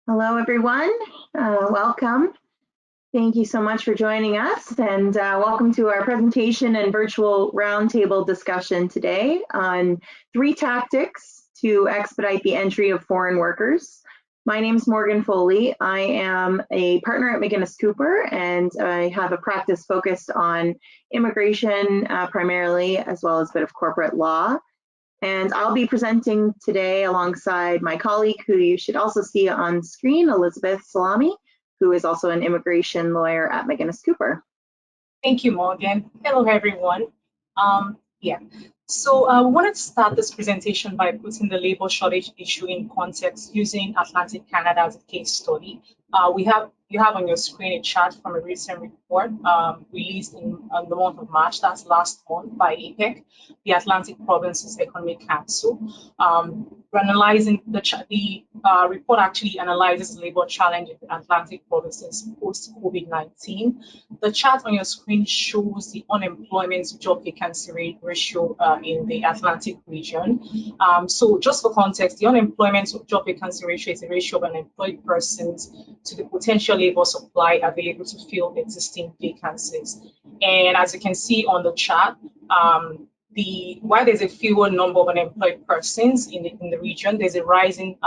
Hello, everyone. Welcome. Thank you so much for joining us, and welcome to our presentation and virtual roundtable discussion today on 3 tactics to expedite the entry of foreign workers. My name is Morganne Foley. I am a partner at McInnes Cooper, and I have a practice focused on immigration primarily, as well as a bit of corporate law. And I'll be presenting today alongside my colleague, who you should also see on screen, Elizabeth Salami, who is also an immigration lawyer at McInnes Cooper. Thank you, Morgan. Hello, everyone. So we wanted to start this presentation by putting the labor shortage issue in context using Atlantie Canada as a case study. You have on your screen a chart from a recent report released in the month of March, that's last month, by APEC, the Atlantic Provinces Economic Council. Analyzing the report actually analyzes labor challenge in the Atlantic provinces post-COVID-19. The chart on your screen shows the unemployment to job vacancy ratio in the Atlantic region. So just for context, the unemployment to job vacancy ratio is the ratio of unemployed persons to the potential labor supply available to fill existing vacancies. And as you can see on the chart, while there's a fewer number of unemployed persons in the region, there's rising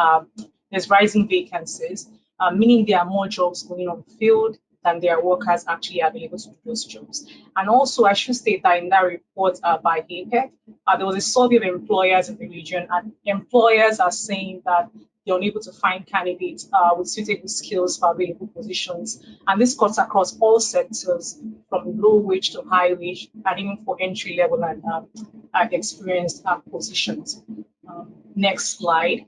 vacancies, meaning there are more jobs going unfilled than there are workers actually available to do those jobs. And also, I should state that in that report by APEC, there was a survey of employers in the region, and employers are saying that they're unable to find candidates with suitable skills for available positions. And this cuts across all sectors, from low wage to high wage, and even for entry level and experienced positions. Next slide.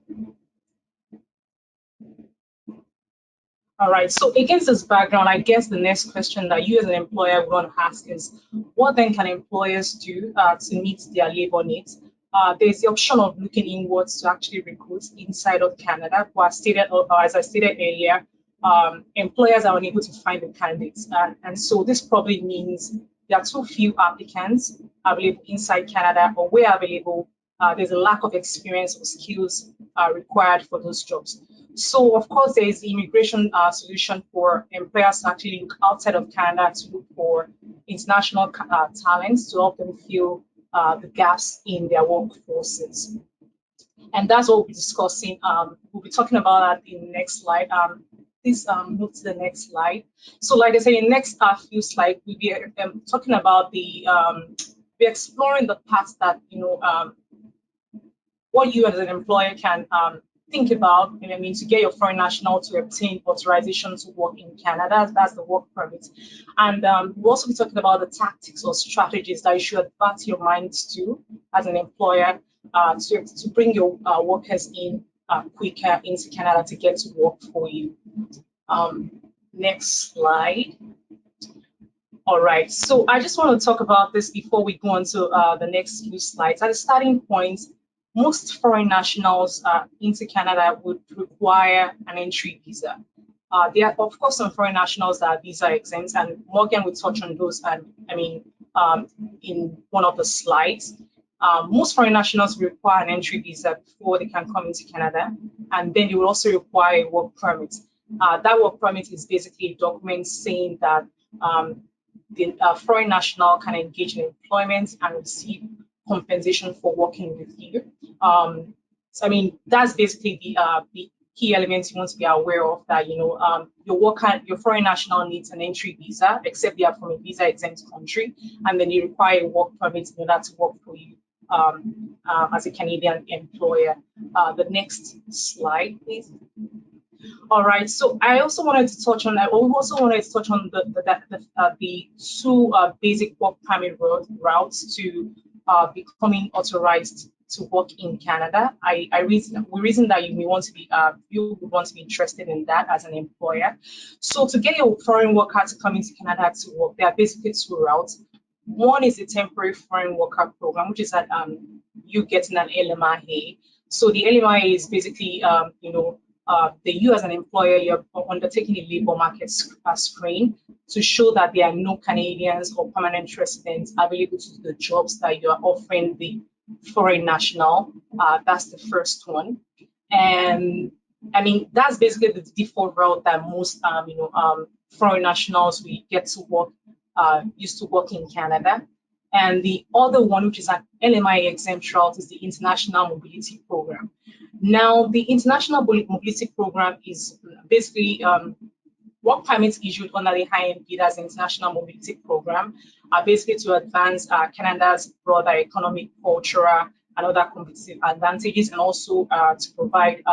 All right, so against this background, I guess the next question that you as an employer would want to ask is, what then can employers do to meet their labor needs? There's the option of looking inwards to actually recruit inside of Canada, but as I stated earlier, employers are unable to find the candidates. And so this probably means there are too few applicants available inside Canada, or where available, there's a lack of experience or skills required for those jobs. So, of course, there is the immigration solution for employers to actually look outside of Canada to look for international talents to help them fill the gaps in their workforces. And that's what we'll be discussing. We'll be talking about that in the next slide. Please move to the next slide. So, like I said, in the next few slides, we'll be talking about we're exploring the paths that, what you as an employer can think about, to get your foreign national to obtain authorization to work in Canada. That's the work permit. And we'll also be talking about the tactics or strategies that you should advert your mind to as an employer to bring your workers in quicker into Canada to get to work for you. Next slide. All right, so I just want to talk about this before we go on to the next few slides. At the starting point, most foreign nationals into Canada would require an entry visa. There are, of course, some foreign nationals that are visa exempt, and Morgan will touch on those, in one of the slides. Most foreign nationals require an entry visa before they can come into Canada, and then they will also require a work permit. That work permit is basically a document saying that the foreign national can engage in employment and receive compensation for working with you. So that's basically the key elements you want to be aware of, that your foreign national needs an entry visa, except they are from a visa exempt country, and then you require a work permit in order to work for you as a Canadian employer. The next slide, please. All right, so I also wanted to touch on the two basic work permit routes to becoming authorized to work in Canada. We reason that you would want to be interested in that as an employer. So to get your foreign worker to come into Canada to work, there are basically 2 routes. One is the temporary foreign worker program, which is that you getting an LMIA. So the LMIA is basically you as an employer, you're undertaking a labor market screen to show that there are no Canadians or permanent residents available to do the jobs that you are offering the foreign national. That's the first one. And I mean, that's basically the default route that most, foreign nationals we get to work, used to work in Canada. And the other one, which is an LMIA exempt route, is the International Mobility Program. Now, the International Mobility Program is basically work permits issued under the IMP, that's the International Mobility Program, are basically to advance Canada's broader economic, cultural, and other competitive advantages, and also to provide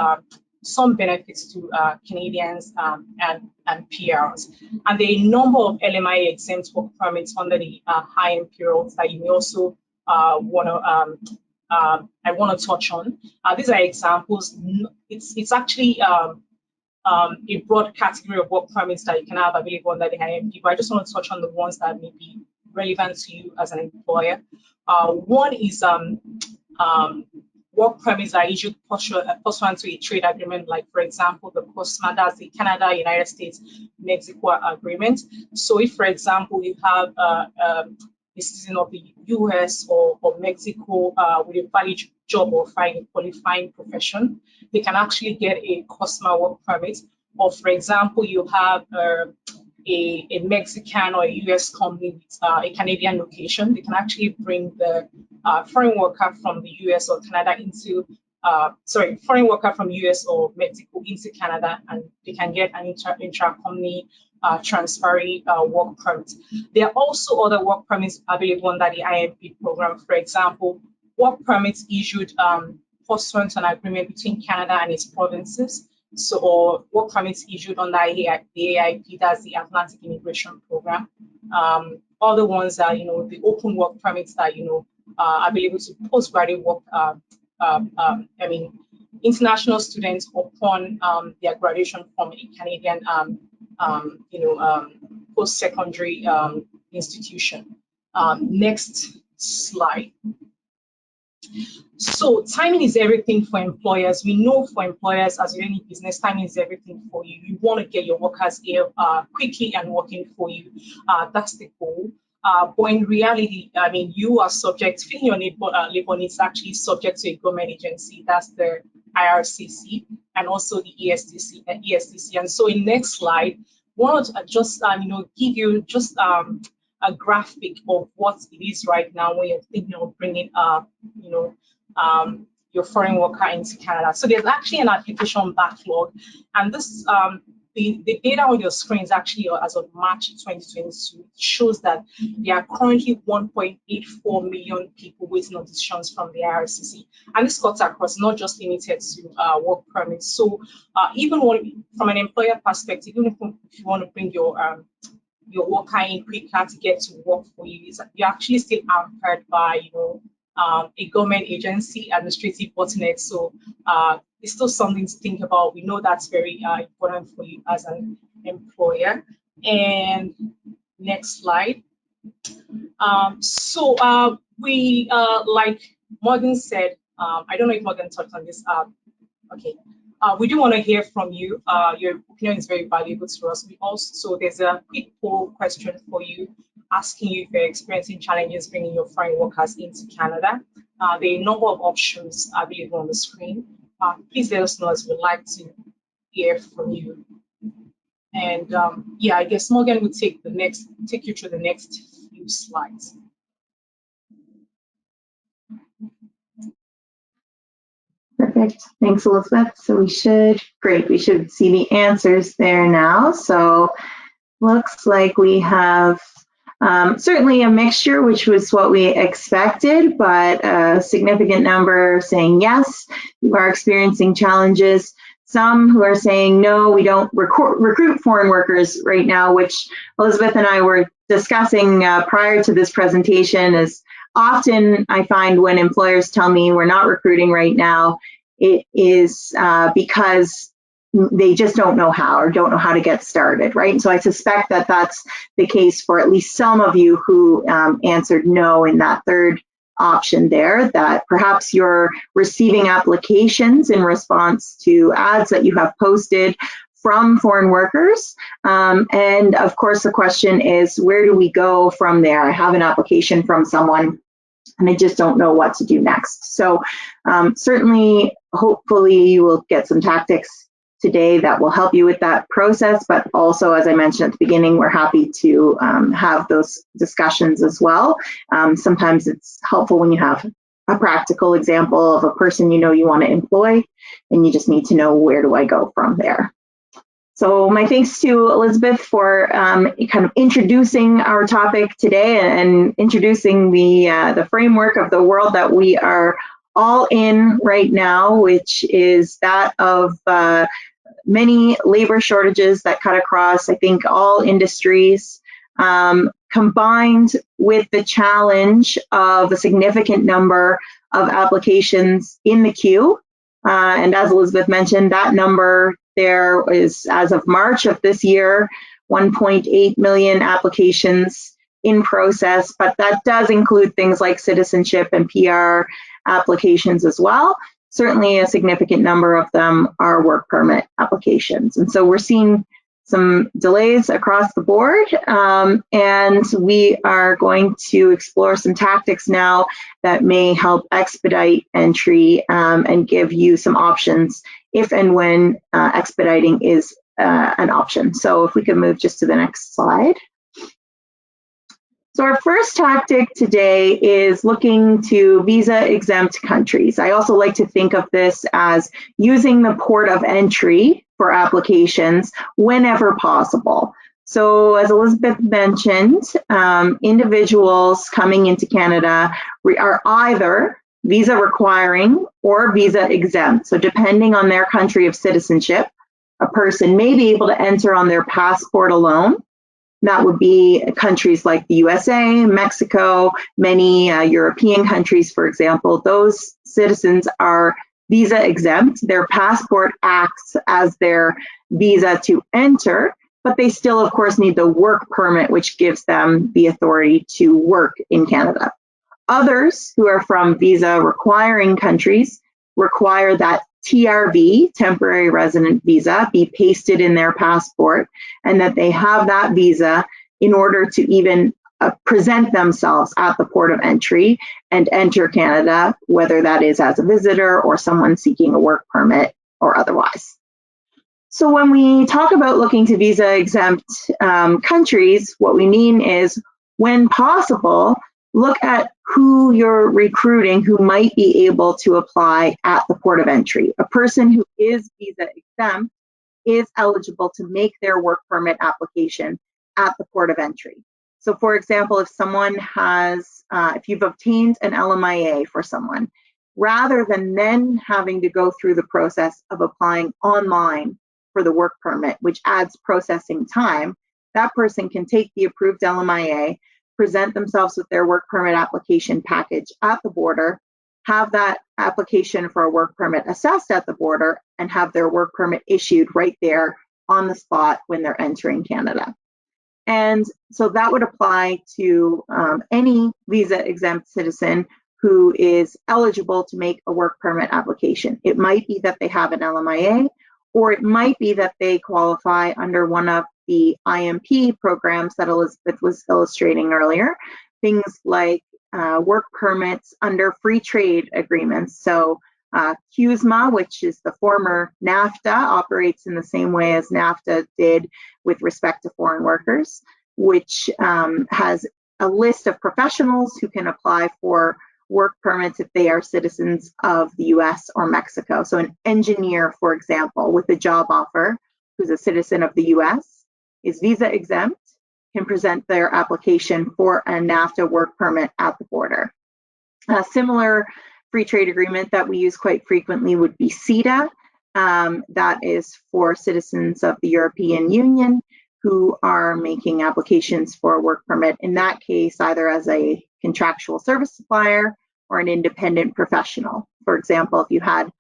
some benefits to Canadians and PRs. And there are a number of LMIA exempt work permits under the IMP routes that you may also I want to touch on. These are examples. It's actually a broad category of work permits that you can have available under the IMP, but I just want to touch on the ones that may be relevant to you as an employer. One is work permits are issued pursuant to a trade agreement, like, for example, the COSMA, that's the Canada, United States, Mexico agreement. So if, for example, you have a citizen of the US or Mexico with a valid job or qualifying profession, they can actually get a COSMA work permit. Or, for example, you have a Mexican or a US company with a Canadian location, they can actually bring the foreign worker from the US or Canada into, foreign worker from US or Mexico into Canada, and they can get an intra-company transferring work permit. There are also other work permits available under the IMP program. For example, work permits issued pursuant to an agreement between Canada and its provinces. So, or work permits issued under the AIP, that's the Atlantic Immigration Program. Other ones are, the open work permits that, are available to postgraduate work, international students upon their graduation from a Canadian, post-secondary institution. Next slide. So timing is everything for employers. We know for employers, as you're in business, timing is everything for you. You want to get your workers here quickly and working for you. That's the goal. But in reality, I mean, you are subject, filling your labor needs actually subject to a government agency. That's the IRCC and also the ESTC. And so in next slide, I want to just, give you just a graphic of what it is right now when you're thinking of bringing your foreign worker into Canada. So there's actually an application backlog, and this the data on your screen is actually as of March 2022. It shows that there are currently 1.84 million people waiting on decisions from the IRCC, and this cuts across, not just limited to work permits. So even from an employer perspective, even if you want to bring your worker in quicker to get to work for you, you're actually still hampered by a government agency administrative bottleneck. So it's still something to think about. We know that's very important for you as an employer. And next slide. We like Morgan said, I don't know if Morgan touched on this. Okay. We do want to hear from you. Your opinion is very valuable to us. We also, there's a quick poll question for you, asking you if you're experiencing challenges bringing your foreign workers into Canada. There are a number of options available on the screen. Please let us know, as we'd like to hear from you. And yeah, I guess Morgan will take you through the next few slides. Perfect. Thanks, Elizabeth. So we should see the answers there now. So looks like we have certainly a mixture, which was what we expected, but a significant number saying yes, you are experiencing challenges. Some who are saying no, we don't recruit foreign workers right now, which Elizabeth and I were discussing prior to this presentation. Is often I find when employers tell me we're not recruiting right now, it is because they just don't know how or don't know how to get started, right? And so I suspect that that's the case for at least some of you who answered no in that third option there, that perhaps you're receiving applications in response to ads that you have posted from foreign workers. And of course, the question is, where do we go from there? I have an application from someone and I just don't know what to do next. So certainly, hopefully you will get some tactics today that will help you with that process, but also, as I mentioned at the beginning, we're happy to have those discussions as well. Sometimes it's helpful when you have a practical example of a person you know you want to employ, and you just need to know, where do I go from there? So my thanks to Elizabeth for kind of introducing our topic today and introducing the framework of the world that we are all in right now, which is that of many labor shortages that cut across, I think, all industries, combined with the challenge of a significant number of applications in the queue. And as Elizabeth mentioned, that number there is, as of March of this year, 1.8 million applications in process, but that does include things like citizenship and PR applications as well. Certainly a significant number of them are work permit applications. And so we're seeing some delays across the board, and we are going to explore some tactics now that may help expedite entry and give you some options if and when expediting is an option. So if we could move just to the next slide. So our first tactic today is looking to visa-exempt countries. I also like to think of this as using the port of entry for applications whenever possible. So as Elizabeth mentioned, individuals coming into Canada are either visa requiring or visa exempt. So depending on their country of citizenship, a person may be able to enter on their passport alone. That would be countries like the USA, Mexico, many European countries, for example. Those citizens are visa exempt. Their passport acts as their visa to enter, but they still, of course, need the work permit, which gives them the authority to work in Canada. Others who are from visa requiring countries require that TRV, temporary resident visa, be pasted in their passport, and that they have that visa in order to even present themselves at the port of entry and enter Canada, whether that is as a visitor or someone seeking a work permit or otherwise. So when we talk about looking to visa exempt countries, what we mean is, when possible, look at who you're recruiting who might be able to apply at the port of entry. A person who is visa exempt is eligible to make their work permit application at the port of entry. So for example, if someone has, if you've obtained an LMIA for someone, rather than then having to go through the process of applying online for the work permit, which adds processing time, that person can take the approved LMIA, present themselves with their work permit application package at the border, have that application for a work permit assessed at the border, and have their work permit issued right there on the spot when they're entering Canada. And so that would apply to any visa-exempt citizen who is eligible to make a work permit application. It might be that they have an LMIA, or it might be that they qualify under one of the IMP programs that Elizabeth was illustrating earlier, things like work permits under free trade agreements. So CUSMA, which is the former NAFTA, operates in the same way as NAFTA did with respect to foreign workers, which has a list of professionals who can apply for work permits if they are citizens of the US or Mexico. So an engineer, for example, with a job offer, who's a citizen of the US, is visa exempt, can present their application for a NAFTA work permit at the border. A similar free trade agreement that we use quite frequently would be CETA. That is for citizens of the European Union who are making applications for a work permit, in that case, either as a contractual service supplier or an independent professional. For example, if you had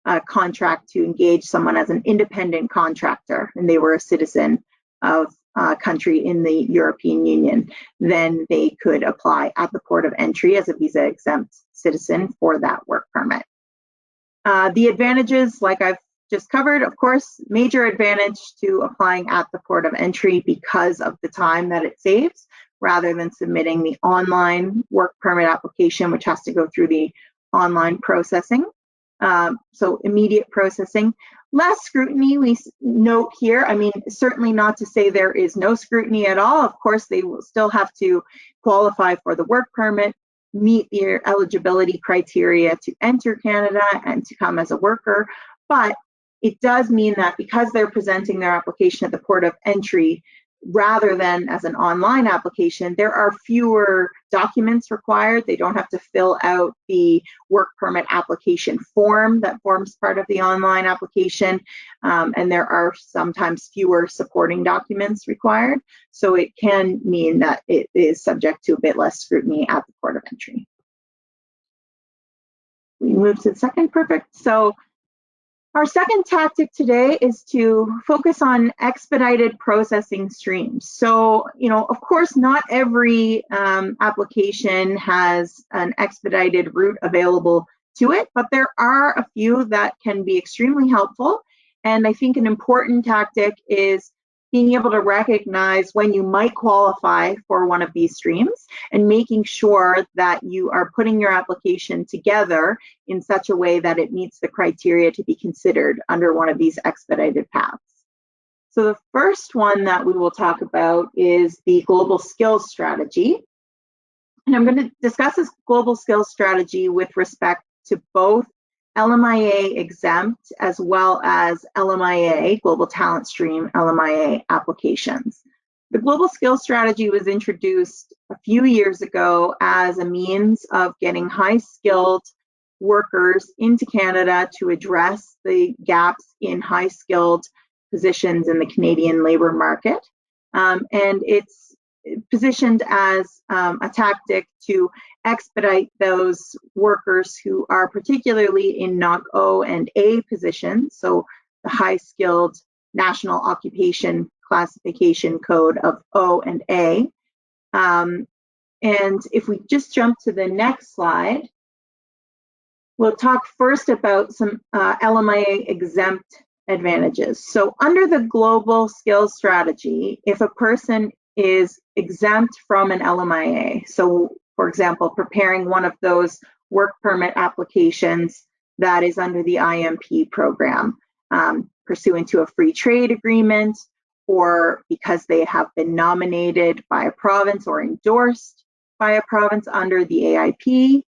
a contract to engage someone as an independent contractor and they were a citizen of a country in the European Union, then they could apply at the port of entry as a visa-exempt citizen for that work permit. The advantages, like I've just covered, of course, major advantage to applying at the port of entry because of the time that it saves, rather than submitting the online work permit application, which has to go through the online processing. So immediate processing. Less scrutiny, we note here. I mean, certainly not to say there is no scrutiny at all. Of course, they will still have to qualify for the work permit, meet their eligibility criteria to enter Canada and to come as a worker. But it does mean that because they're presenting their application at the port of entry, rather than as an online application, there are fewer documents required. They don't have to fill out the work permit application form that forms part of the online application, and there are sometimes fewer supporting documents required. So it can mean that it is subject to a bit less scrutiny at the port of entry. We move to the second, perfect. So our second tactic today is to focus on expedited processing streams. So, of course, not every application has an expedited route available to it, but there are a few that can be extremely helpful. And I think an important tactic is being able to recognize when you might qualify for one of these streams and making sure that you are putting your application together in such a way that it meets the criteria to be considered under one of these expedited paths. So the first one that we will talk about is the global skills strategy. And I'm going to discuss this global skills strategy with respect to both LMIA exempt as well as LMIA, Global Talent Stream LMIA applications. The Global Skills Strategy was introduced a few years ago as a means of getting high-skilled workers into Canada to address the gaps in high-skilled positions in the Canadian labor market. And it's positioned as a tactic to expedite those workers who are particularly in NOC O and A positions, so the high-skilled National Occupation Classification Code of O and A. And if we just jump to the next slide, we'll talk first about some LMIA exempt advantages. So under the global skills strategy, if a person is exempt from an LMIA, so for example, preparing one of those work permit applications that is under the IMP program, pursuant to a free trade agreement, or because they have been nominated by a province or endorsed by a province under the AIP,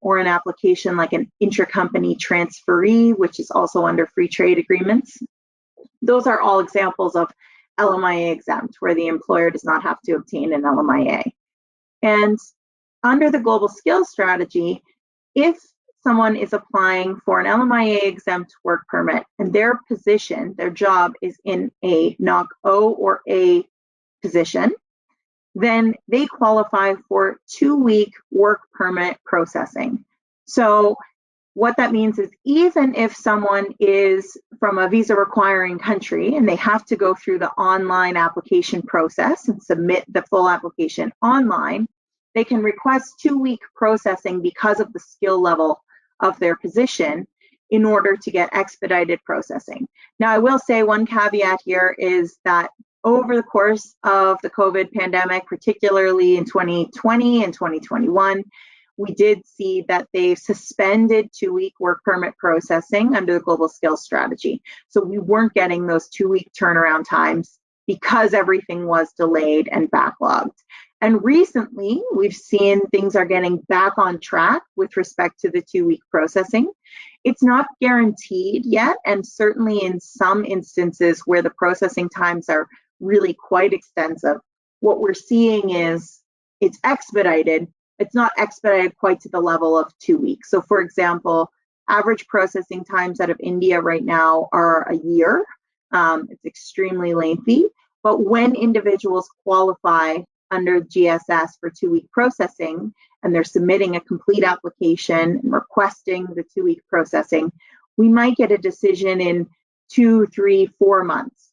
or an application like an intracompany transferee, which is also under free trade agreements. Those are all examples of LMIA exempt, where the employer does not have to obtain an LMIA. And under the global skills strategy, if someone is applying for an LMIA exempt work permit and their position, their job is in a NOC O or A position, then they qualify for 2-week work permit processing. So what that means is even if someone is from a visa requiring country and they have to go through the online application process and submit the full application online, they can request 2-week processing because of the skill level of their position in order to get expedited processing. Now, I will say one caveat here is that over the course of the COVID pandemic, particularly in 2020 and 2021, we did see that they've suspended 2-week work permit processing under the global skills strategy. So we weren't getting those 2-week turnaround times because everything was delayed and backlogged. And recently, we've seen things are getting back on track with respect to the 2-week processing. It's not guaranteed yet, and certainly in some instances where the processing times are really quite extensive, what we're seeing is it's expedited. It's not expedited quite to the level of 2 weeks. So for example, average processing times out of India right now are a year. It's extremely lengthy, but when individuals qualify under GSS for 2-week processing and they're submitting a complete application and requesting the 2-week processing, we might get a decision in 2, 3, 4 months.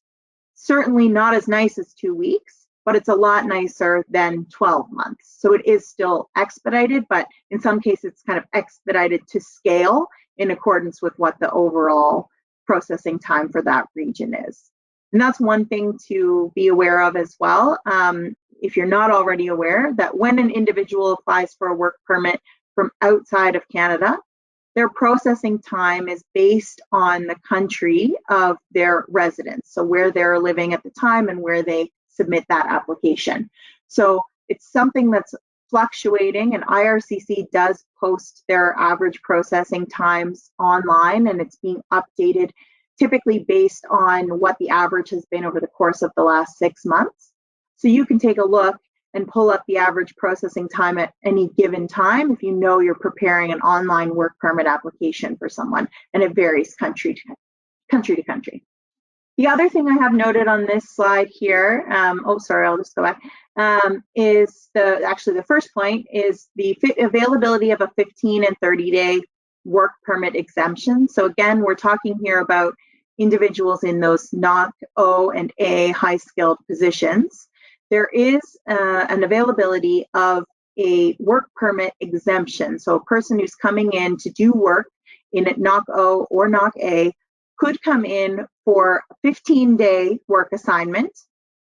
Certainly not as nice as 2 weeks, but it's a lot nicer than 12 months. So it is still expedited, but in some cases it's kind of expedited to scale in accordance with what the overall processing time for that region is. And that's one thing to be aware of as well. If you're not already aware, that when an individual applies for a work permit from outside of Canada, their processing time is based on the country of their residence, so where they're living at the time and where they submit that application. So it's something that's fluctuating, and IRCC does post their average processing times online, and it's being updated typically based on what the average has been over the course of the last 6 months. So you can take a look and pull up the average processing time at any given time if you know you're preparing an online work permit application for someone, and it varies country to country. The other thing I have noted on this slide here, oh, sorry, I'll just go back, is actually the first point is the availability of a 15 and 30-day work permit exemption. So again, we're talking here about individuals in those NOC O and A high-skilled positions. There is an availability of a work permit exemption. So a person who's coming in to do work in NOC O or NOC A could come in for a 15-day work assignment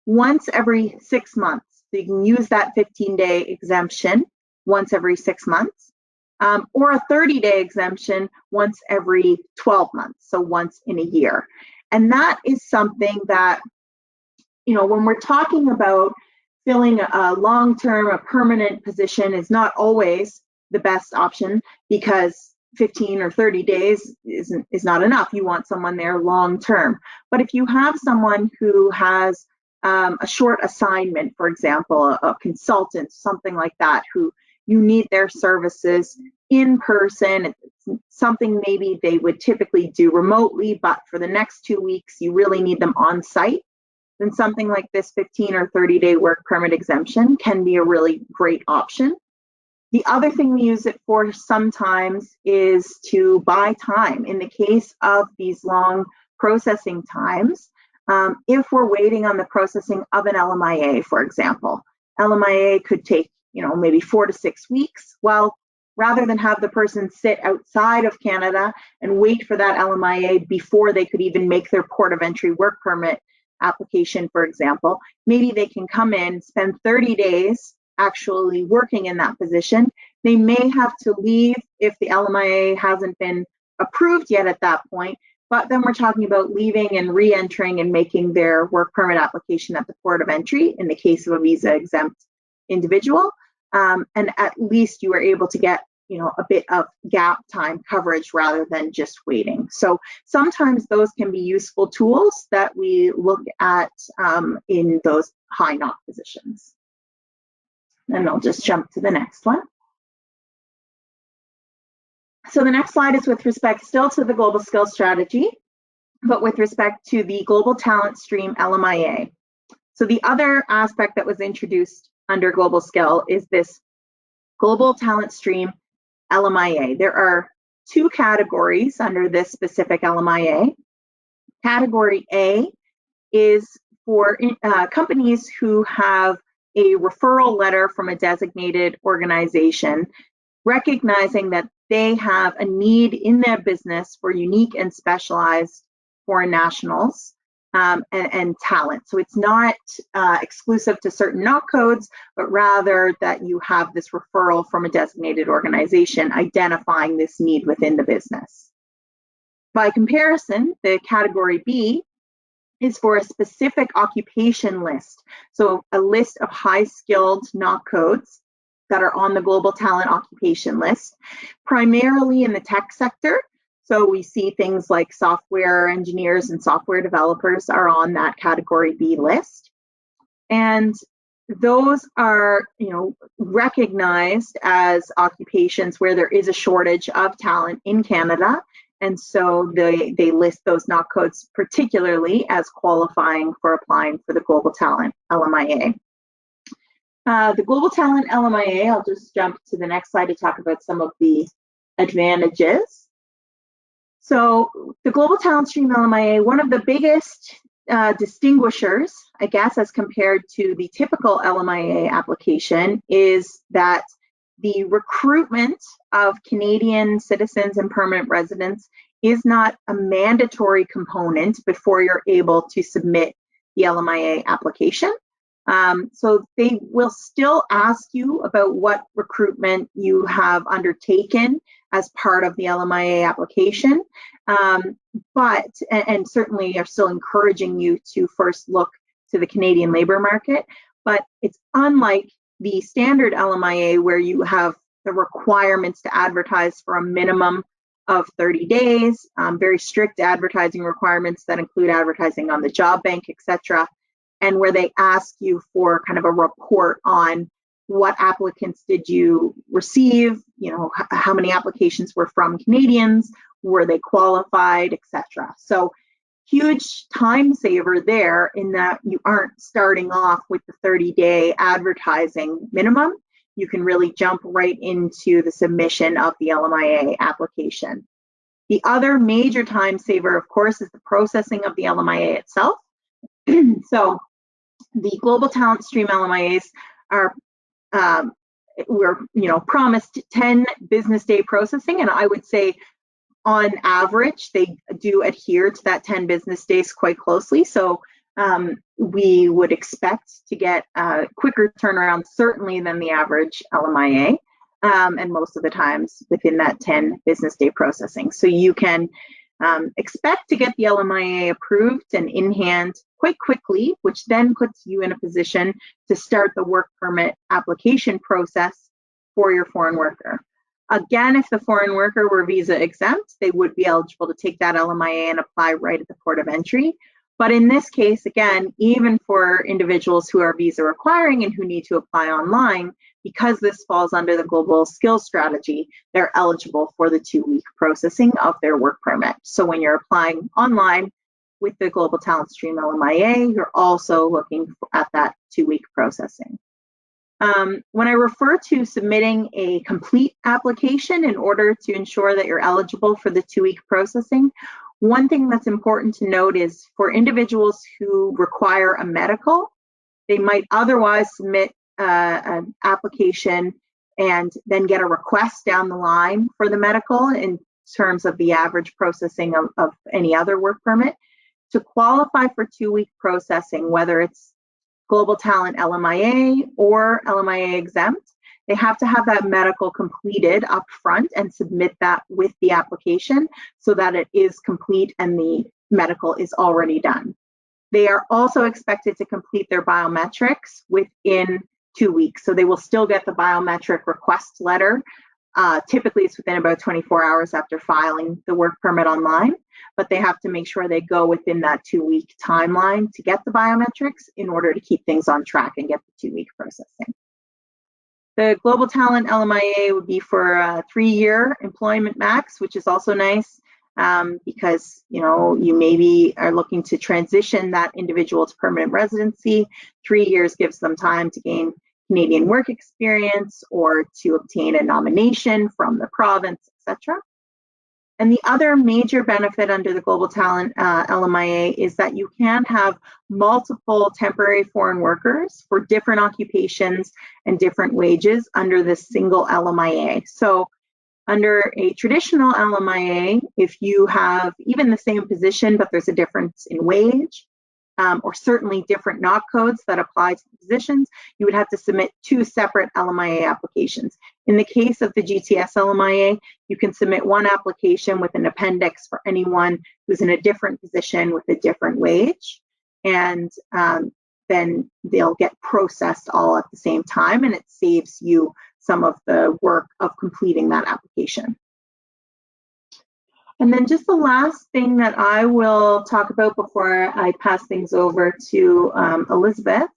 once every 6 months. So you can use that 15-day exemption once every 6 months, or a 30-day exemption once every 12 months, so once in a year. And that is something that, you know, when we're talking about filling a long-term, a permanent position is not always the best option, because 15 or 30 days is not enough. You want someone there long-term. But if you have someone who has a short assignment, for example, a consultant, something like that, who you need their services in person, it's something maybe they would typically do remotely, but for the next 2 weeks, you really need them on site, then something like this 15 or 30-day work permit exemption can be a really great option. The other thing we use it for sometimes is to buy time. In the case of these long processing times, if we're waiting on the processing of an LMIA, for example, LMIA could take, you know, maybe 4 to 6 weeks. Well, rather than have the person sit outside of Canada and wait for that LMIA before they could even make their port of entry work permit application, for example, maybe they can come in, spend 30 days actually working in that position. They may have to leave if the LMIA hasn't been approved yet at that point, but then we're talking about leaving and re-entering and making their work permit application at the port of entry in the case of a visa-exempt individual. And at least you are able to get, you know, a bit of gap time coverage rather than just waiting. So sometimes those can be useful tools that we look at in those high NOC positions. And I'll just jump to the next one. So the next slide is with respect still to the global skills strategy, but with respect to the global talent stream LMIA. So the other aspect that was introduced under global skill is this global talent stream LMIA. There are 2 categories under this specific LMIA. Category A is for companies who have a referral letter from a designated organization, recognizing that they have a need in their business for unique and specialized foreign nationals and talent. So it's not exclusive to certain NOC codes, but rather that you have this referral from a designated organization identifying this need within the business. By comparison, the category B is for a specific occupation list. So a list of high-skilled NOC codes that are on the global talent occupation list, primarily in the tech sector. So we see things like software engineers and software developers are on that category B list. And those are, you know, recognized as occupations where there is a shortage of talent in Canada. And so they list those NOC codes particularly as qualifying for applying for the Global Talent LMIA. The Global Talent LMIA, I'll just jump to the next slide to talk about some of the advantages. So the Global Talent Stream LMIA, one of the biggest distinguishers, I guess, as compared to the typical LMIA application is that the recruitment of Canadian citizens and permanent residents is not a mandatory component before you're able to submit the LMIA application. So they will still ask you about what recruitment you have undertaken as part of the LMIA application, and certainly are still encouraging you to first look to the Canadian labor market, but it's unlike the standard LMIA where you have the requirements to advertise for a minimum of 30 days, very strict advertising requirements that include advertising on the job bank, etc., and where they ask you for kind of a report on what applicants did you receive, how many applications were from Canadians, were they qualified, etc. So huge time saver there in that you aren't starting off with the 30-day advertising minimum. You can really jump right into the submission of the LMIA application. The other major time saver, of course, is the processing of the LMIA itself. So the Global Talent Stream LMIAs are, we're promised 10 business day processing, and I would say on average they do adhere to that 10 business days quite closely. So we would expect to get a quicker turnaround certainly than the average LMIA, and most of the times within that 10 business day processing. So you can expect to get the LMIA approved and in hand quite quickly, which then puts you in a position to start the work permit application process for your foreign worker. Again, if the foreign worker were visa exempt, they would be eligible to take that LMIA and apply right at the port of entry. But in this case, again, even for individuals who are visa requiring and who need to apply online, because this falls under the global skills strategy, they're eligible for the 2-week processing of their work permit. So when you're applying online with the Global Talent Stream LMIA, you're also looking at that 2-week processing. When I refer to submitting a complete application in order to ensure that you're eligible for the 2-week processing, one thing that's important to note is for individuals who require a medical, they might otherwise submit an application and then get a request down the line for the medical in terms of the average processing of any other work permit. To qualify for 2-week processing, whether it's Global Talent LMIA or LMIA exempt, they have to have that medical completed up front and submit that with the application so that it is complete and the medical is already done. They are also expected to complete their biometrics within 2 weeks. So they will still get the biometric request letter. Typically it's within about 24 hours after filing the work permit online, but they have to make sure they go within that 2-week timeline to get the biometrics in order to keep things on track and get the 2-week processing. The Global Talent LMIA would be for a 3-year employment max, which is also nice because you maybe are looking to transition that individual to permanent residency. 3 years gives them time to gain Canadian work experience or to obtain a nomination from the province, etc. And the other major benefit under the Global Talent LMIA is that you can have multiple temporary foreign workers for different occupations and different wages under this single LMIA. So under a traditional LMIA, if you have even the same position, but there's a difference in wage, or certainly different NOC codes that apply to the positions, you would have to submit 2 separate LMIA applications. In the case of the GTS LMIA, you can submit 1 application with an appendix for anyone who's in a different position with a different wage, and then they'll get processed all at the same time, and it saves you some of the work of completing that application. And then just the last thing that I will talk about before I pass things over to Elizabeth,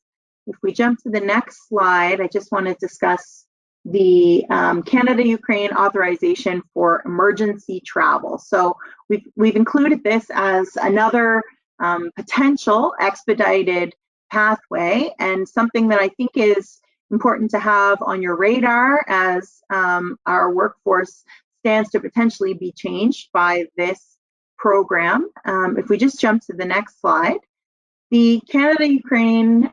if we jump to the next slide, I just want to discuss the Canada-Ukraine authorization for emergency travel. So we've included this as another potential expedited pathway and something that I think is important to have on your radar as our workforce stands to potentially be changed by this program. If we just jump to the next slide, the Canada-Ukraine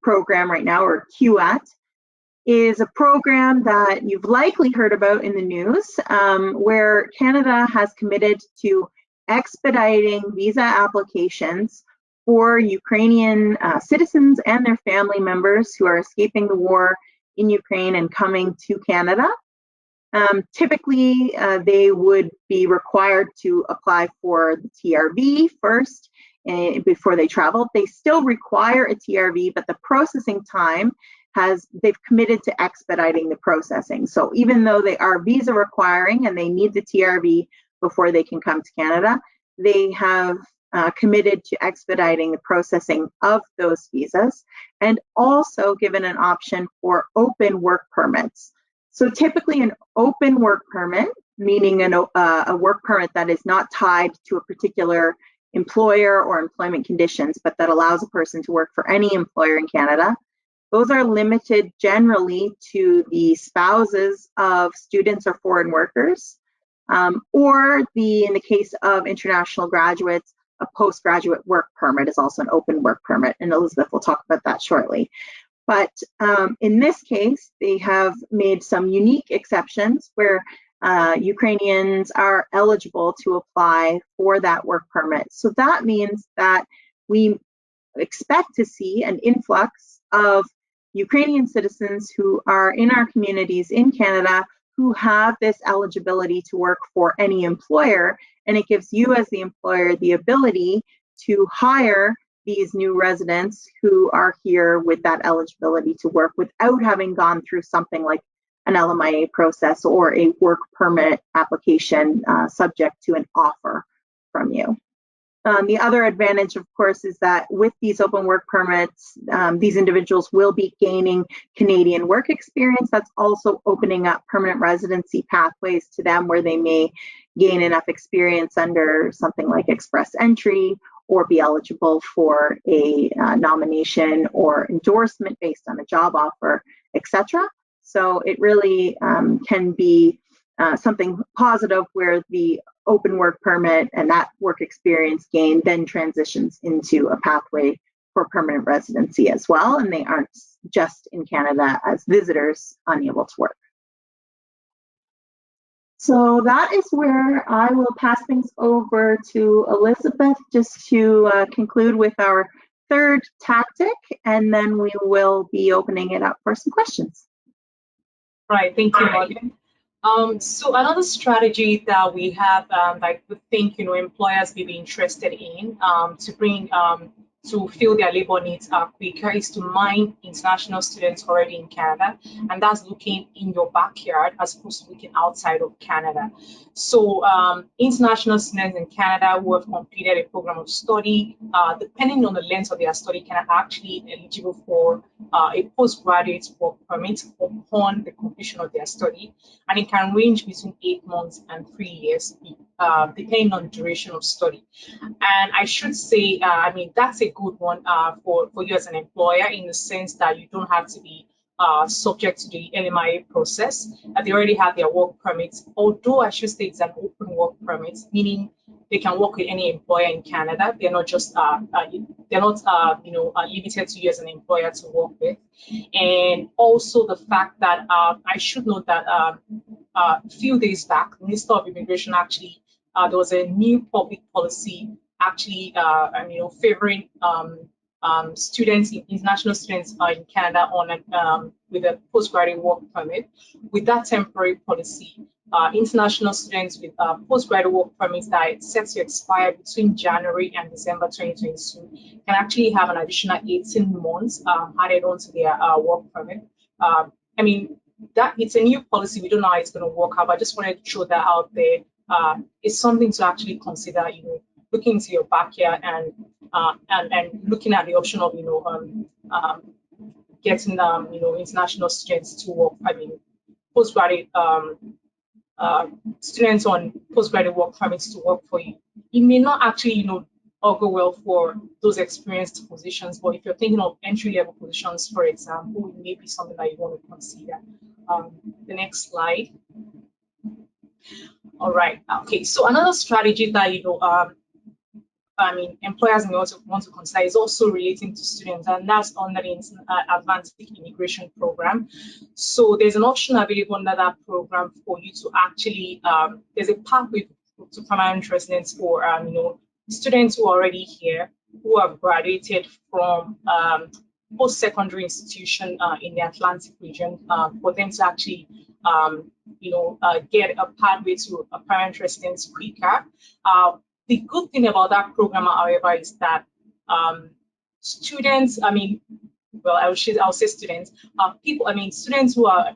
program right now, or CUAET, is a program that you've likely heard about in the news, where Canada has committed to expediting visa applications for Ukrainian citizens and their family members who are escaping the war in Ukraine and coming to Canada. Typically, they would be required to apply for the TRV first before they travel. They still require a TRV, but the processing time they've committed to expediting the processing. So even though they are visa requiring and they need the TRV before they can come to Canada, they have committed to expediting the processing of those visas, and also given an option for open work permits. So typically an open work permit, meaning a work permit that is not tied to a particular employer or employment conditions, but that allows a person to work for any employer in Canada. Those are limited generally to the spouses of students or foreign workers, or in the case of international graduates, a postgraduate work permit is also an open work permit, and Elizabeth will talk about that shortly. But in this case, they have made some unique exceptions where Ukrainians are eligible to apply for that work permit. So that means that we expect to see an influx of Ukrainian citizens who are in our communities in Canada who have this eligibility to work for any employer, and it gives you as the employer the ability to hire these new residents who are here with that eligibility to work without having gone through something like an LMIA process or a work permit application subject to an offer from you. The other advantage, of course, is that with these open work permits, these individuals will be gaining Canadian work experience. That's also opening up permanent residency pathways to them where they may gain enough experience under something like express entry or be eligible for a nomination or endorsement based on a job offer, etc. So it really can be something positive where the open work permit and that work experience gain then transitions into a pathway for permanent residency as well, and they aren't just in Canada as visitors unable to work. So that is where I will pass things over to Elizabeth just to conclude with our third tactic, and then we will be opening it up for some questions. Right, thank you, Morgan. So another strategy that we have that we think employers may be interested in to bring to fill their labor needs quicker is to mine international students already in Canada, and that's looking in your backyard as opposed to looking outside of Canada. So international students in Canada who have completed a program of study, depending on the length of their study, can actually be eligible for a postgraduate work permit upon the completion of their study, and it can range between 8 months and 3 years, depending on the duration of study. And I should say, I mean, that's a good one for you as an employer, in the sense that you don't have to be subject to the LMIA process. They already have their work permits, although I should say it's an open work permit, meaning they can work with any employer in Canada. They're not just limited to you as an employer to work with. And also the fact that I should note that a few days back, the Minister of Immigration actually there was a new public policy actually favoring students, international students in Canada on with a postgraduate work permit. With that temporary policy, international students with postgraduate work permits that are set to expire between January and December 2022 can actually have an additional 18 months added onto their work permit. I mean, that it's a new policy. We don't know how it's going to work out, but I just wanted to throw that out there. It's something to actually consider, looking into your backyard and looking at the option of, getting, international students to work. I mean, postgraduate students on postgraduate work permits to work for you. It may not actually, augur well for those experienced positions, but if you're thinking of entry-level positions, for example, it may be something that you want to consider. The next slide. All right. Okay. So another strategy that employers may also want to consider is also relating to students, and that's under the Advanced Immigration Program. So there's an option available under that program for you to actually there's a pathway to permanent residence for students who are already here, who have graduated from post-secondary institution in the Atlantic region, for them to actually, get a pathway to a permanent residence quicker. The good thing about that program, however, is that students, I'll say students, students who are,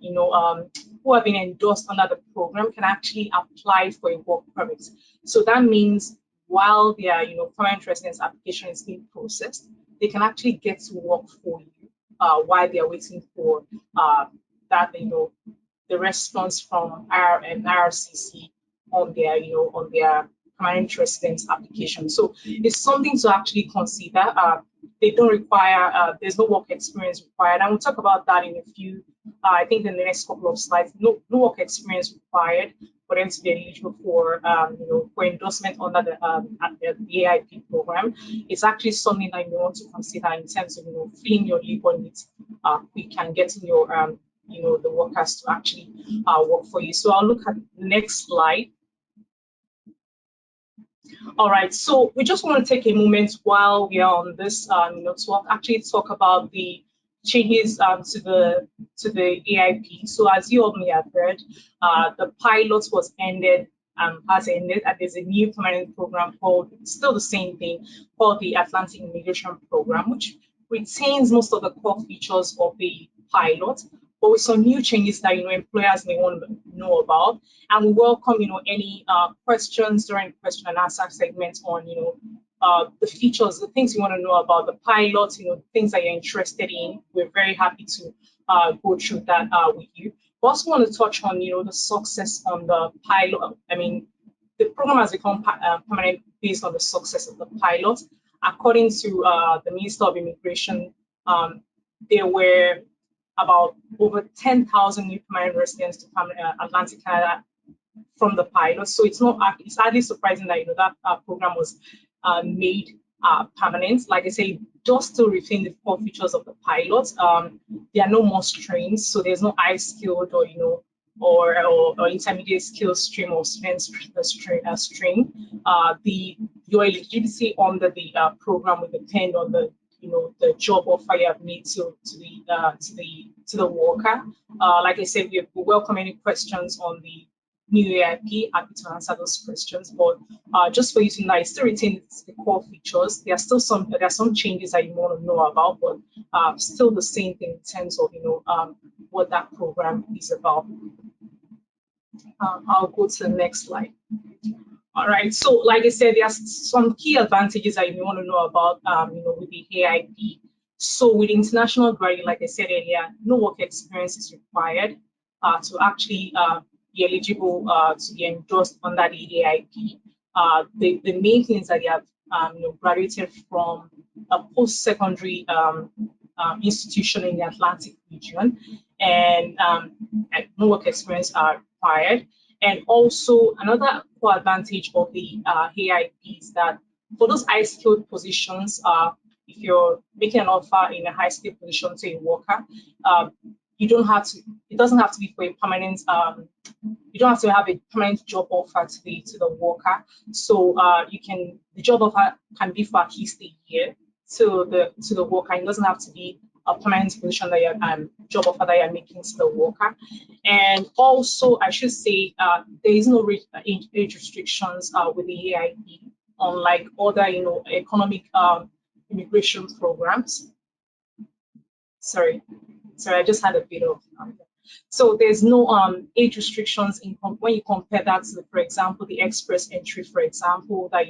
who have been endorsed under the program can actually apply for a work permit. So that means while their, permanent residence application is being processed, they can actually get to work for you while they are waiting for that, the response from IRCC on their, on their permanent residence application. So it's something to actually consider. They don't require, there's no work experience required. And we'll talk about that in a few, I think in the next couple of slides. No work experience required for them to be eligible for, for endorsement under the AIP program. It's actually something that you want to consider in terms of, filling your labor needs quick and getting your, the workers to actually work for you. So I'll look at the next slide. All right, so we just want to take a moment while we are on this, to actually talk about the changes to the AIP. So as you all may have heard, the pilot was ended, has ended, and there's a new permanent program called, still the same thing, called the Atlantic Immigration Program, which retains most of the core features of the pilot, but with some new changes that employers may want to know about. And we welcome any questions during the question and answer segment on the features, the things you want to know about the pilot, things that you're interested in. We're very happy to go through that with you. We also want to touch on the success on the pilot. The program has become permanent based on the success of the pilot. According to the Minister of Immigration, there were about over 10,000 new permanent residents to Atlantic Canada from the pilot. So it's hardly surprising that that program was made permanent. Like I say, does still retain the core features of the pilot. There are no more streams, so there's no high skilled or intermediate skill stream or student stream. Your eligibility under the program will depend on the the job offer you have made to the worker. Like I said, we welcome any questions on the new AIP. Happy to answer those questions. But just for you to know, it still retains the core features. There are some changes that you want to know about, but still the same thing in terms of what that program is about. I'll go to the next slide. All right, so like I said, there are some key advantages that you want to know about, with the AIP. So with international graduate, like I said earlier, no work experience is required to actually be eligible to be endorsed under the AIP. The main things that you have, graduated from a post-secondary institution in the Atlantic region, and no work experience are required. And also another core advantage of the AIP is that for those high skilled positions, if you're making an offer in a high skilled position to a worker, it doesn't have to be for a permanent, you don't have to have a permanent job offer to the worker. So the job offer can be for at least a year to the worker. It doesn't have to be a permanent position that you're job offer that you're making to the worker. And also, I should say, there is no age restrictions with the AIP, unlike other economic immigration programs. Sorry, I just had a bit of. So there's no age restrictions when you compare that to, for example, the express entry, for example, that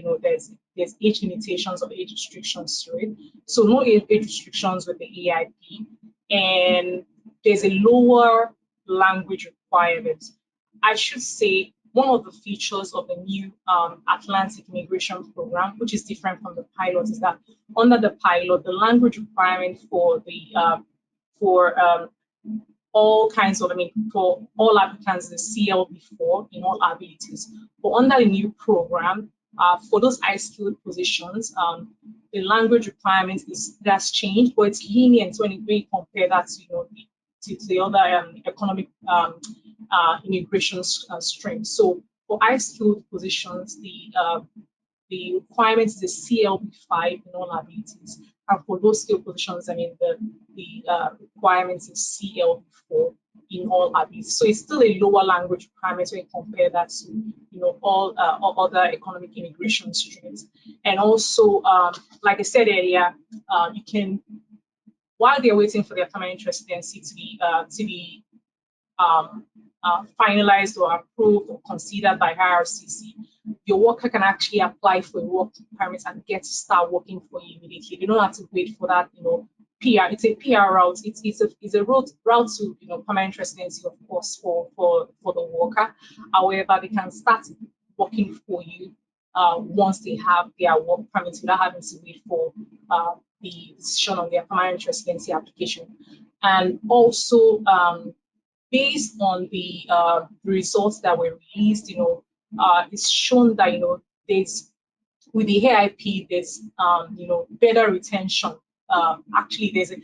there's age limitations or age restrictions to it. So no age restrictions with the AIP, and there's a lower language requirement. I should say one of the features of the new Atlantic immigration program, which is different from the pilot, is that under the pilot, the language requirement for the all kinds of, for all applicants, the CL before in all abilities. But under the new program, for those high skilled positions, the language requirement that's changed, but it's lenient when you compare that to the other economic immigration streams. So for high skilled positions, the the requirement is a CLB5 in all abilities, and for those skill positions, I mean the requirements is CLB4 in all abilities. So it's still a lower language requirement when you compare that to all other economic immigration streams. And also, like I said earlier, you can, while they're waiting for their permanent residency to be finalized or approved or considered by IRCC, your worker can actually apply for a work permit and get to start working for you immediately. They don't have to wait for that, PR. It's a PR route. It's a route to permanent residency, of course, for the worker. However, they can start working for you once they have their work permit without having to wait for the decision on their permanent residency application. And also, based on the results that were released, it's shown that there's, with the AIP, there's better retention. Actually, there's a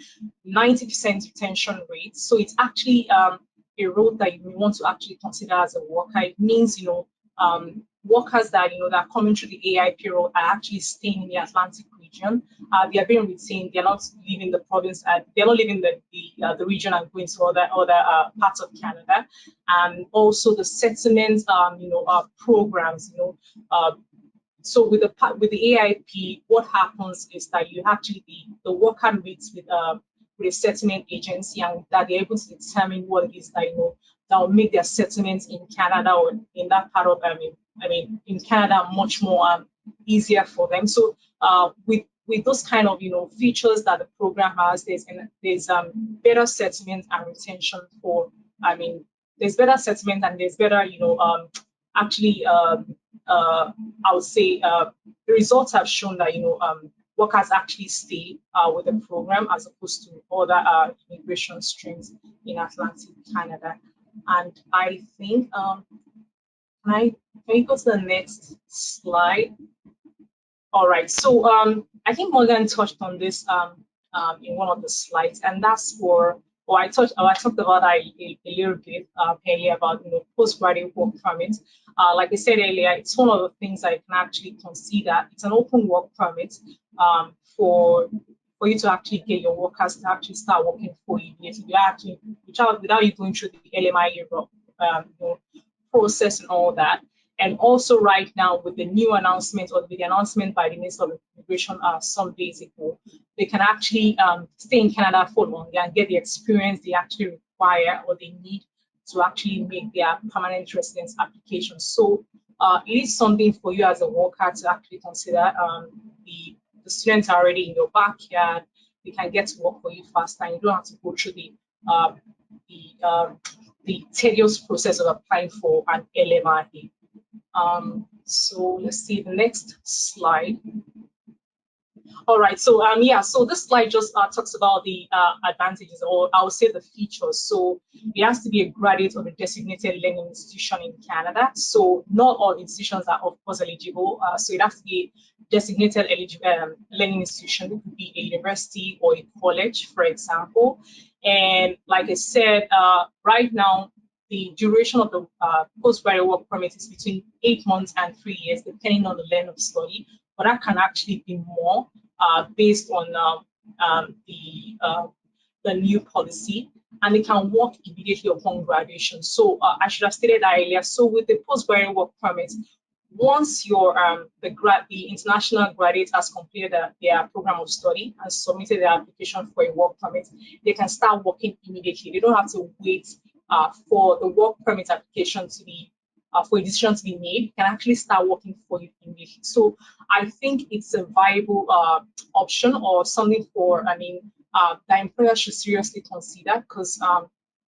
90% retention rate. So it's actually a road that you may want to actually consider as a worker. It means workers that that are coming through the AIP road are actually staying in the Atlantic region. They are being retained. They're not leaving the province. They're not leaving the region and going to other parts of Canada. And also the settlement programs. So with the AIP, what happens is that you actually the worker meets with a settlement agency, and that they're able to determine what it is that that will make their settlements in Canada or in that part of in Canada much more easier for them. So with those kind of features that the program has, there's better settlement and retention for there's better settlement and there's better actually I would say the results have shown that workers actually stay with the program as opposed to other immigration streams in Atlantic Canada. And I think can we go to the next slide? All right, so I think Morganne touched on this in one of the slides, and that's for, I talked about that a little bit earlier about postgraduate work permits. Like I said earlier, it's one of the things I can actually consider. It's an open work permit for you to actually get your workers to actually start working for you immediately, without you going through the LMIA process and all that. And also right now with the new announcement, or with the announcement by the Minister of Immigration some days ago, they can actually stay in Canada for longer and get the experience they actually require or they need to actually make their permanent residence application. So it is something for you as a worker to actually consider. The students are already in your backyard. They can get to work for you faster, and you don't have to go through the tedious process of applying for an LMIA. So let's see the next slide. All right, so so this slide just talks about the advantages, or I would say the features. So it has to be a graduate of a designated learning institution in Canada. So not all institutions are of course eligible. So it has to be a designated learning institution. It could be a university or a college, for example. And like I said, right now, the duration of the postgraduate work permit is between 8 months and 3 years, depending on the length of study. But that can actually be more based on the new policy, and they can work immediately upon graduation. So I should have stated that earlier. So with the postgraduate work permit, once your the international graduate has completed their program of study and submitted their application for a work permit, they can start working immediately. They don't have to wait for the work permit application to be for a decision to be made. You can actually start working for you immediately. So I think it's a viable option, or something for that employers should seriously consider, because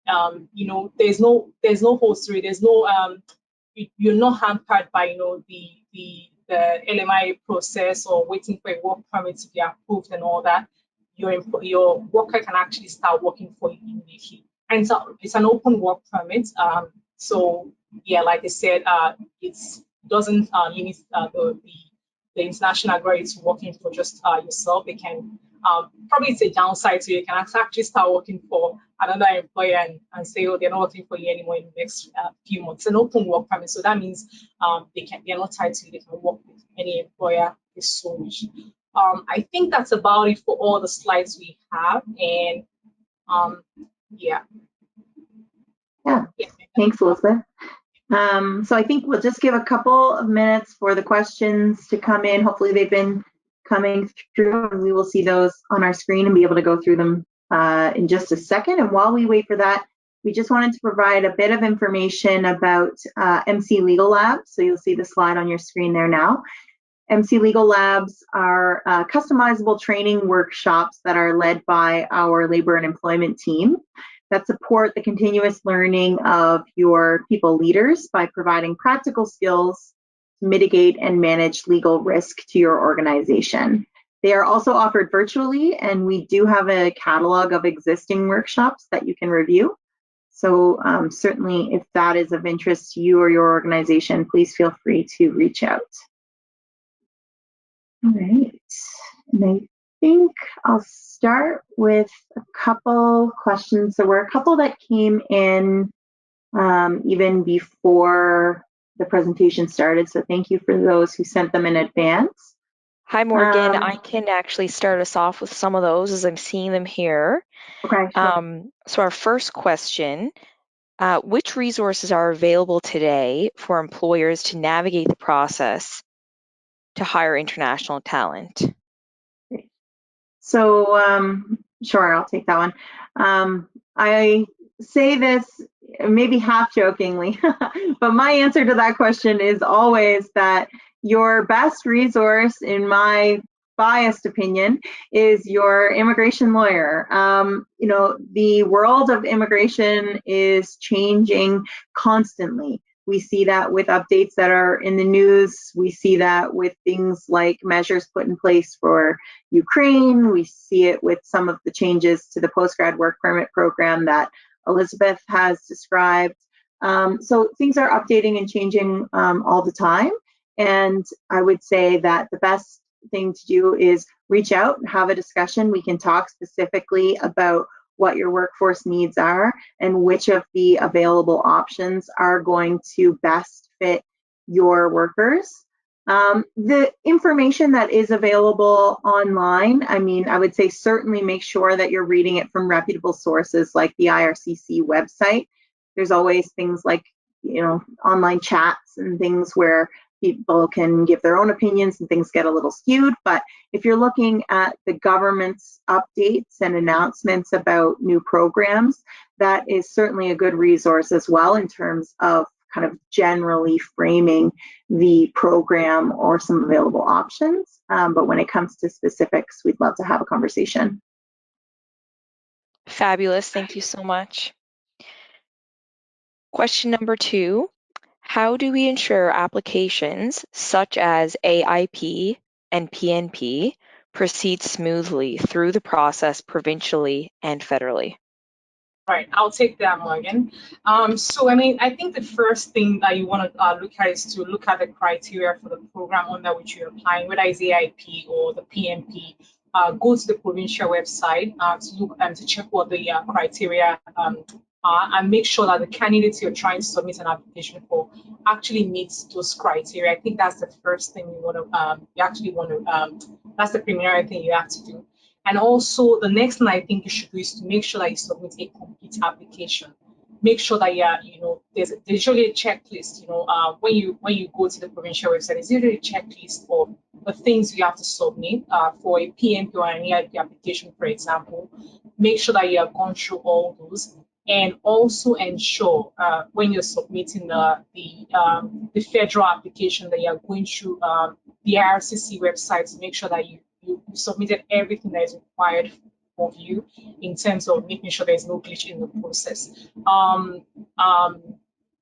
there's no holds to it. There's no you're not hampered by the LMIA process or waiting for a work permit to be approved and all that. Your worker can actually start working for you immediately. And so it's an open work permit. So yeah, like I said, it doesn't limit the international graduates working for just yourself. They can probably, it's a downside, so you can actually start working for another employer and say, oh, they're not working for you anymore in the next few months. It's an open work permit, so that means they're not tied to you. They can work with any employer is so wish. I think that's about it for all the slides we have, and yeah. Yeah, thanks, Elizabeth. So I think we'll just give a couple of minutes for the questions to come in. Hopefully they've been coming through, and we will see those on our screen and be able to go through them in just a second. And while we wait for that, we just wanted to provide a bit of information about MC Legal Labs. So you'll see the slide on your screen there now. MC Legal Labs are customizable training workshops that are led by our labor and employment team that support the continuous learning of your people leaders by providing practical skills to mitigate and manage legal risk to your organization. They are also offered virtually, and we do have a catalog of existing workshops that you can review. So certainly if that is of interest to you or your organization, please feel free to reach out. All right, and I think I'll start with a couple questions. There were a couple that came in even before the presentation started, so thank you for those who sent them in advance. Hi, Morgan. I can actually start us off with some of those as I'm seeing them here. Okay. Sure. So our first question, which resources are available today for employers to navigate the process to hire international talent? So, sure, I'll take that one. I say this maybe half jokingly, but my answer to that question is always that your best resource, in my biased opinion, is your immigration lawyer. You know, the world of immigration is changing constantly. We see that with updates that are in the news. We see that with things like measures put in place for Ukraine. We see it with some of the changes to the postgrad work permit program that Elizabeth has described. So things are updating and changing all the time. And I would say that the best thing to do is reach out and have a discussion. We can talk specifically about what your workforce needs are and which of the available options are going to best fit your workers. The information that is available online, I mean, I would say certainly make sure that you're reading it from reputable sources like the IRCC website. There's always things like, you know, online chats and things where people can give their own opinions and things get a little skewed. But if you're looking at the government's updates and announcements about new programs, that is certainly a good resource as well in terms of kind of generally framing the program or some available options. But when it comes to specifics, we'd love to have a conversation. Fabulous, thank you so much. Question number 2, how do we ensure applications such as AIP and PNP proceed smoothly through the process provincially and federally? Right, I'll take that, Morgan. So, I mean, I think the first thing that you want to look at is to look at the criteria for the program under which you're applying, whether it's AIP or the PNP. Go to the provincial website to look and to check what the criteria are, and make sure that the candidates you're trying to submit an application for actually meets those criteria. I think that's the first thing you want to, that's the preliminary thing you have to do. And also the next thing I think you should do is to make sure that you submit a complete application. Make sure that there's usually a checklist. When you go to the provincial website, there's usually a checklist of the things you have to submit for a PNP or an AIP application, for example. Make sure that you have gone through all those, and also ensure when you're submitting the federal application that you're going through the IRCC website to make sure that you submitted everything that is required of you in terms of making sure there's no glitch in the process.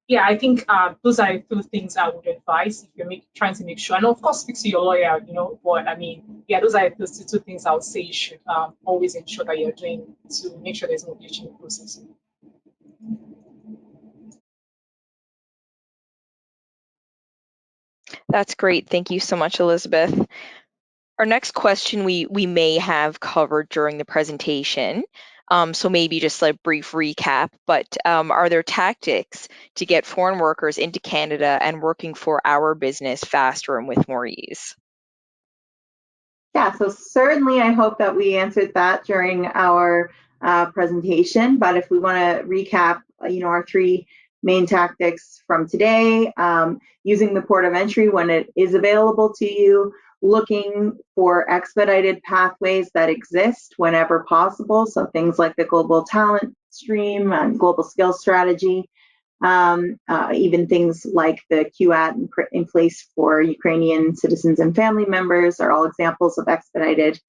Yeah, I think those are the two things I would advise if you're trying to make sure. And of course, speak to your lawyer, but I mean, yeah, those are the two things I would say you should always ensure that you're doing to make sure there's no glitch in the process. That's great. Thank you so much, Elizabeth. Our next question we may have covered during the presentation, So maybe just a brief recap, but are there tactics to get foreign workers into Canada and working for our business faster and with more ease? Yeah, so certainly I hope that we answered that during our presentation, but if we want to recap, our three main tactics from today, using the port of entry when it is available to you, looking for expedited pathways that exist whenever possible, so things like the global talent stream and global skills strategy, even things like the CUAET in place for Ukrainian citizens and family members are all examples of expedited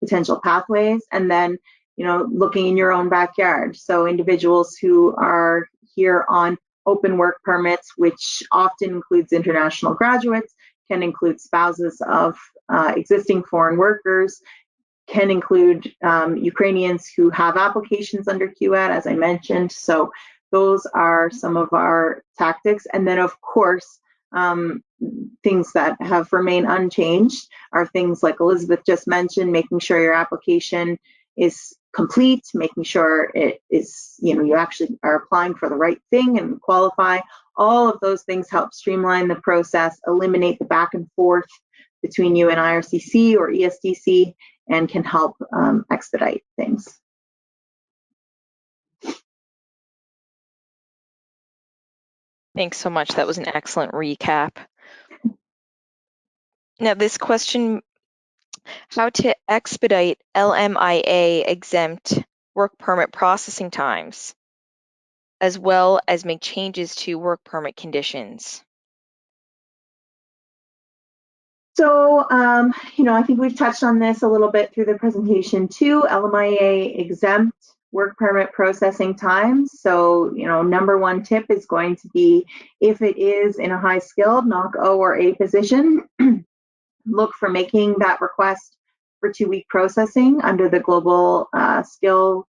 potential pathways. And then, looking in your own backyard. So individuals who are here on open work permits, which often includes international graduates, can include spouses of existing foreign workers, can include Ukrainians who have applications under CUAET, as I mentioned. So those are some of our tactics. And then, of course, things that have remained unchanged are things like Elizabeth just mentioned, making sure your application is complete, making sure it is, you actually are applying for the right thing and qualify. All of those things help streamline the process, eliminate the back and forth between you and IRCC or ESDC, and can help expedite things. Thanks so much. That was an excellent recap. Now, this question, how to expedite LMIA exempt work permit processing times, as well as make changes to work permit conditions. So, I think we've touched on this a little bit through the presentation too, LMIA exempt work permit processing times. So, number one tip is going to be, if it is in a high skilled NOC O or A position, look for making that request for 2-week processing under the global skill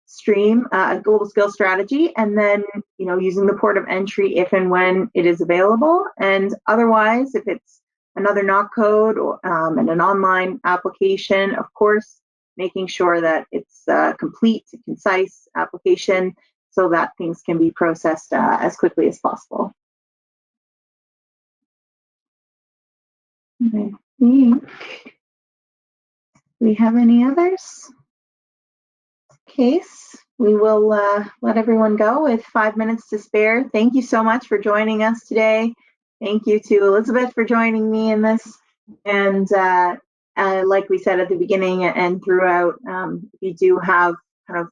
stream, global skill strategy, and then, using the port of entry if and when it is available. And otherwise, if it's another NOC code or, and an online application, of course, making sure that it's a complete, concise application so that things can be processed as quickly as possible. I think, do we have any others? Case, we will let everyone go with 5 minutes to spare. Thank you so much for joining us today. Thank you to Elizabeth for joining me in this. And like we said at the beginning and throughout, if you do have kind of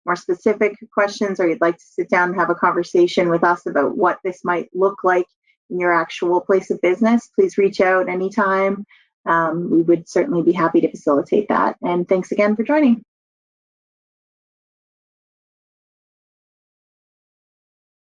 more specific questions or you'd like to sit down and have a conversation with us about what this might look like in your actual place of business, please reach out anytime. We would certainly be happy to facilitate that. And thanks again for joining.